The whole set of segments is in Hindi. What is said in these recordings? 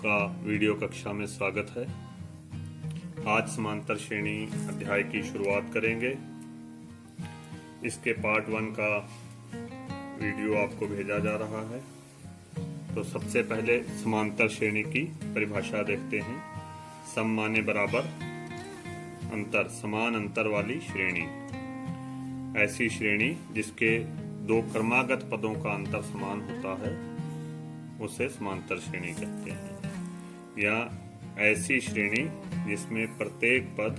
आपका वीडियो कक्षा में स्वागत है। आज समांतर श्रेणी अध्याय की शुरुआत करेंगे। इसके पार्ट 1 का वीडियो आपको भेजा जा रहा है। तो सबसे पहले समांतर श्रेणी की परिभाषा देखते हैं। सम माने बराबर, अंतर समान अंतर वाली श्रेणी। ऐसी श्रेणी जिसके दो क्रमागत पदों का अंतर समान होता है उसे समांतर श्रेणी कहते हैं। या ऐसी श्रेणी जिसमें प्रत्येक पद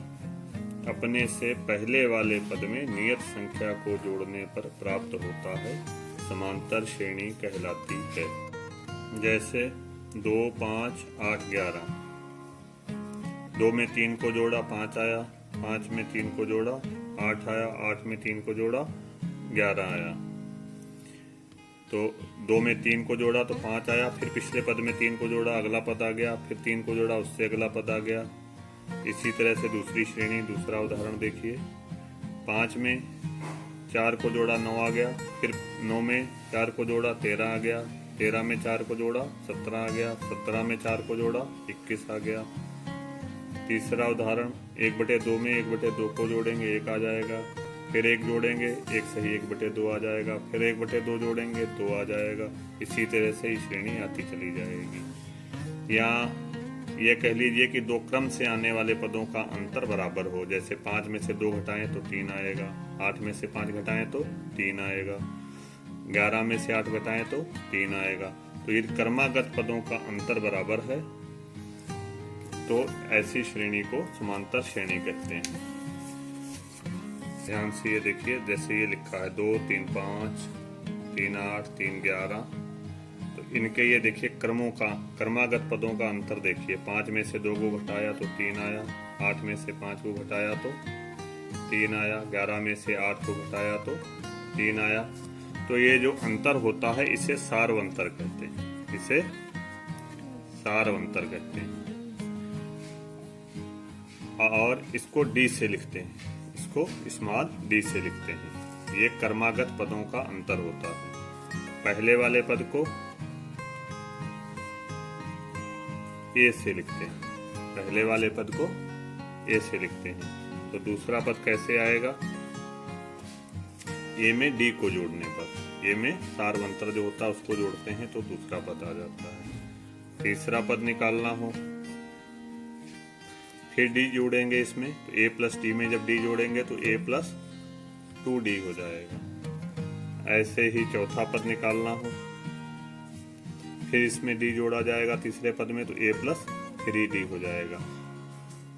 अपने से पहले वाले पद में नियत संख्या को जोड़ने पर प्राप्त होता है, समांतर श्रेणी कहलाती है। जैसे 2, 5, 8, 11। 2 में 3 को जोड़ा 5 आया, 5 में 3 को जोड़ा 8 आया, 8 में 3 को जोड़ा 11 आया। तो 2 में 3 को जोड़ा तो 5 आया, फिर पिछले पद में 3 को जोड़ा अगला पद आ गया, फिर 3 को जोड़ा उससे अगला पद आ गया। इसी तरह से दूसरी श्रेणी, दूसरा उदाहरण देखिए। 5 में 4 को जोड़ा 9 आ गया, फिर 9 में 4 को जोड़ा 13 आ गया, 13 में 4 को जोड़ा 17 आ गया, 17 में 4 को जोड़ा 21 आ गया। तीसरा उदाहरण 1/2 में 1/2 को जोड़ेंगे 1 आ जाएगा, फिर 1 जोड़ेंगे 1 सही 1/2 आ जाएगा, फिर 1/2 जोड़ेंगे 2 आ जाएगा। इसी तरह से ये श्रेणी आती चली जाएगी। या ये कह लीजिए कि दो क्रम से आने वाले पदों का अंतर बराबर हो। जैसे 5 में से 2 घटाएं तो 3 आएगा, 8 में से 5 घटाएं तो 3 आएगा, 11 में से 8 घटाएं तो 3 आएगा। तो ये क्रमागत पदों का अंतर बराबर है, तो ऐसी श्रेणी को समांतर श्रेणी कहते हैं। ध्यान से ये देखिए, जैसे ये लिखा है 2, 3, 5, 3, 8, 3, 11। तो इनके ये देखिए क्रमों का, क्रमागत पदों का अंतर देखिए। 5 में से 2 को घटाया तो 3 आया, 8 में से 5 को घटाया तो 3 आया, 11 में से 8 को घटाया तो 3 आया। तो ये जो अंतर होता है इसे सार्वंतर कहते हैं, इसे सार्वंतर कहते हैं। और इसको डी से लिखते हैं, इसको स्मॉल डी से लिखते हैं। ये क्रमागत पदों का अंतर होता है। पहले वाले पद को ए से लिखते हैं, पहले वाले पद को ए से लिखते हैं। तो दूसरा पद कैसे आएगा? ए में डी को जोड़ने पर, ए में सार्वंतर जो होता है उसको जोड़ते हैं तो दूसरा पद आ जाता है। तीसरा पद निकालना हो, फिर डी जोड़ेंगे इसमें, तो a प्लस डी में जब डी जोड़ेंगे तो a प्लस 2d हो जाएगा। ऐसे ही चौथा पद निकालना हो, फिर इसमें d जोड़ा जाएगा तीसरे पद में, तो a प्लस 3d हो जाएगा।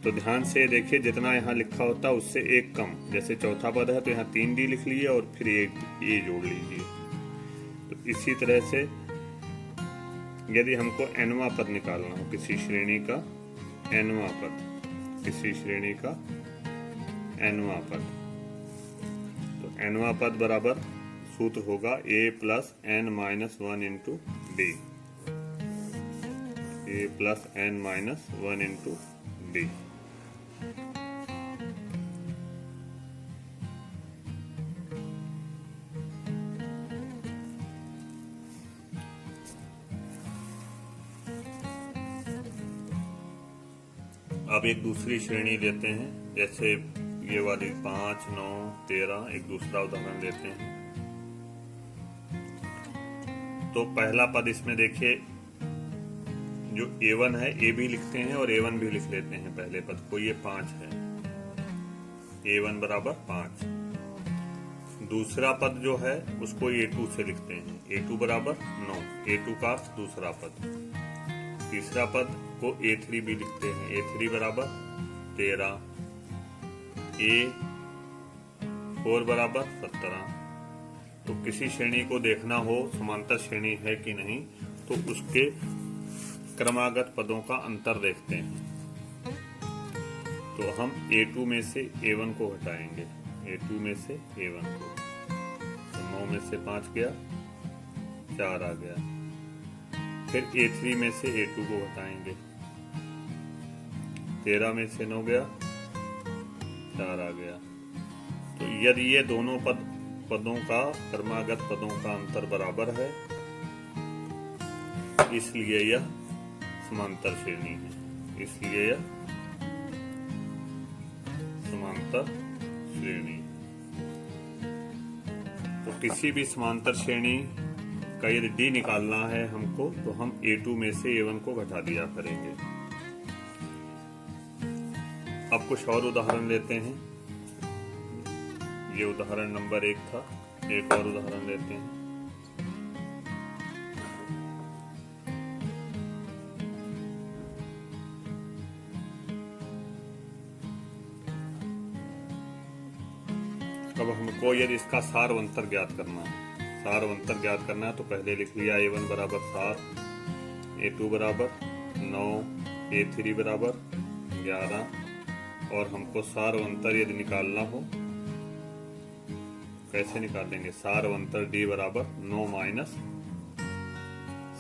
तो ध्यान से देखिए, जितना यहाँ लिखा होता है उससे एक कम। जैसे चौथा पद है तो यहाँ 3d लिख लीजिए और फिर a जोड़ लीजिए। तो इसी तरह से यदि हमको nवां पद निकालना हो किसी श्रेणी का, nवां पद, किसी श्रेणी का nवां पद, तो nवां पद बराबर सूत्र होगा a plus n minus 1 into D, a plus n minus 1 into D. अब एक दूसरी श्रेणी लेते हैं, जैसे ये वाली 5, 9, 13। एक दूसरा उदाहरण लेते हैं। तो पहला पद इसमें देखिए, जो A1 है A भी लिखते हैं और A1 भी लिख लेते हैं पहले पद को। ये 5 है, A1 बराबर 5। दूसरा पद जो है उसको A2 से लिखते हैं, A2 बराबर 9, A2 का अर्थ दूसरा पद। तीसरा पद को A3 भी लिखते हैं, A3 बराबर 13, A4 बराबर 17। तो किसी श्रेणी को देखना हो समांतर श्रेणी है कि नहीं, तो उसके क्रमागत पदों का अंतर देखते हैं। तो हम A2 में से A1 को हटाएंगे, A2 में से A1 को। तो 9 में से 5 गया, 4 आ गया। फिर A3 में से A2 को हटाएंगे, 13 में से 9 गया, 4 आ गया। तो यदि ये दोनों पदों का क्रमागत पदों का अंतर बराबर है, इसलिए यह समांतर श्रेणी है, इसलिए यह समांतर श्रेणी। तो किसी भी समांतर श्रेणी का यदि D निकालना है हमको, तो हम A2 में से A1 को घटा दिया करेंगे। अब कुछ और उदाहरण लेते हैं। ये उदाहरण नंबर 1 था, एक और उदाहरण लेते हैं। अब हमको यदि इसका सारवंतर ज्ञात करना है, तो पहले लिख लिया A1 बराबर 7, A2 बराबर 9, A3 बराबर 11, और हमको सारवंतर यदि निकालना हो कैसे निकालेंगे? सारवंतर D बराबर 9 माइनस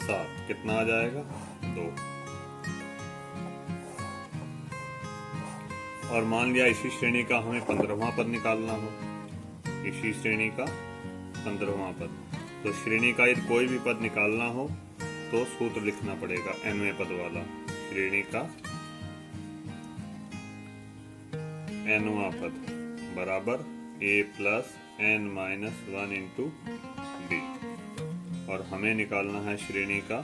7 कितना आ जाएगा? 2। और मान लिया इसी श्रेणी का हमें 15वां पद निकालना हो, इसी श्रेणी का 15वां पद। तो श्रेणी का यदि कोई भी पद निकालना हो तो सूत्र लिखना पड़ेगा nवें पद वाला। श्रेणी का nवां पद बराबर a plus n minus 1 into D, और हमें निकालना है श्रेणी का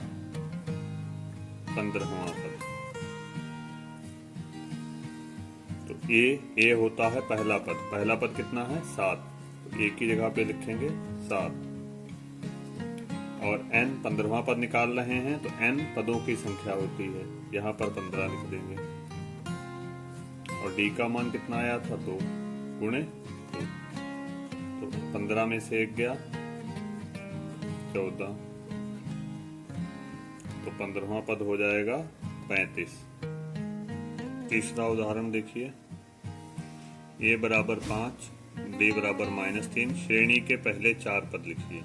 15वां पद। तो a होता है पहला पद कितना है? 7, तो a की जगह पे लिखेंगे 7, और n 15वां पद निकाल रहे हैं तो n पदों की संख्या होती है, यहाँ पर 15 लिख देंगे। और d का मान कितना आया था? 2 गुणे 2, तो 15 में से 1 गया 14, तो 15वां पद हो जाएगा 35। तीसरा उदाहरण देखिए। a बराबर 5, d बराबर -3, श्रेणी के पहले 4 पद लिखिए।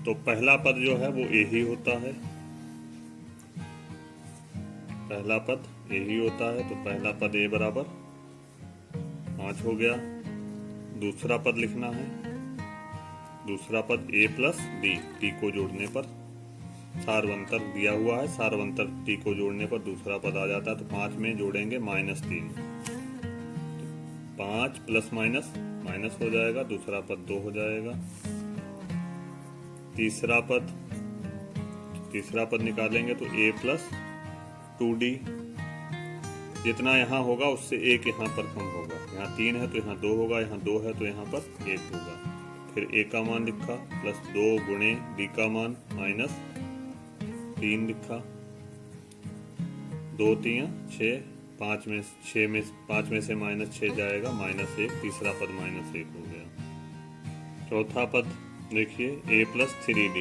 तो पहला पद जो है वो a ही होता है, तो पहला पद a बराबर 5 हो गया। दूसरा पद लिखना है, दूसरा पद a प्लस d को जोड़ने पर, सारवंतर दिया हुआ है, सारवंतर t को जोड़ने पर दूसरा पद आ जाता है। तो 5 में जोड़ेंगे -3, 5 प्लस माइनस हो जाएगा, दूसरा पद 2 हो जाएगा। तीसरा पद निकालेंगे तो a प्लस 2d, जितना यहाँ होगा उससे 1 यहाँ पर कम होगा। यहाँ 3 है तो यहाँ 2 होगा, यहाँ 2 है तो यहाँ पर 1 होगा। फिर a का मान लिखा प्लस 2 गुणे d का मान -3 लिखा, 2 3 6, 5 में से -6 जाएगा, -1, तीसरा पद -1 हो गया। चौथा पद देखिए a प्लस 3d,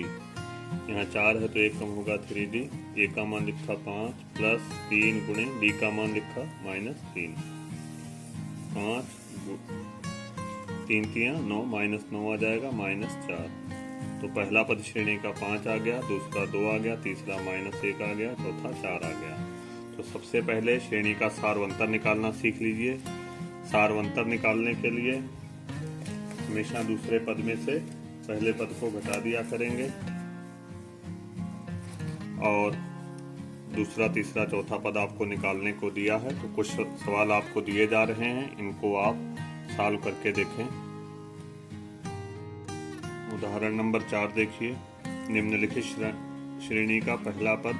यहाँ 4 है तो 1 कम होगा 3d, a का मान लिखा 5 प्लस 3 गुणे d का मान लिखा -3, 5 3 3 9, -9 आ जाएगा, -4। तो पहला पद श्रेणी का 5 आ गया, दूसरा 2 आ गया, तीसरा -1 आ गया, चौथा 4 आ गया। तो सबसे पहले श्रेणी का सारवंतर निकालना सीख लीजिए। सारवंतर निकालने के लिए हमेशा दूसरे पद में से पहले पद को घटा दिया करेंगे, और दूसरा तीसरा चौथा पद आपको निकालने को दिया है। तो कुछ सवाल आपको दिए जा रहे हैं, इनको आप सॉल्व करके देखें। उदाहरण नंबर 4 देखिए। निम्नलिखित श्रेणी का पहला पद,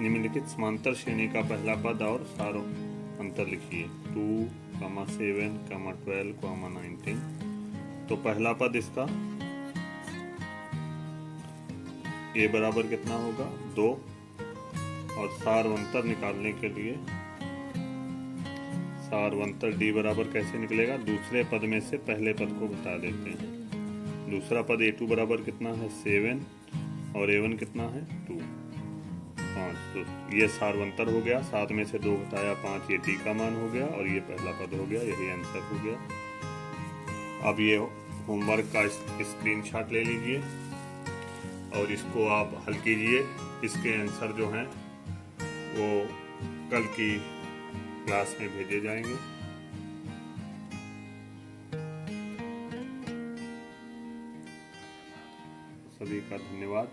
निम्नलिखित समांतर श्रेणी का पहला पद और सारवंतर लिखिए। 2, 7, 12, 19। तो पहला पद इसका a बराबर कितना होगा? 2, और सारवंतर निकालने के लिए सारवंतर d बराबर कैसे निकलेगा? दूसरे पद में से पहले पद को घटा देते हैं। दूसरा पद a2 बराबर कितना है? 7, और a1 कितना है? 2, 5। तो ये सारवंतर हो गया, 7 में से 2 घटाया 5, ये d का मान हो गया, और ये पहला पद हो गया, यही आंसर हो गया। अब ये होमवर्क का स्क्रीनशॉट ले लीजिए और इसको आप हल कीजिए। इसके आंसर जो हैं वो कल की क्लास में भेजे जाएंगे। सभी का धन्यवाद।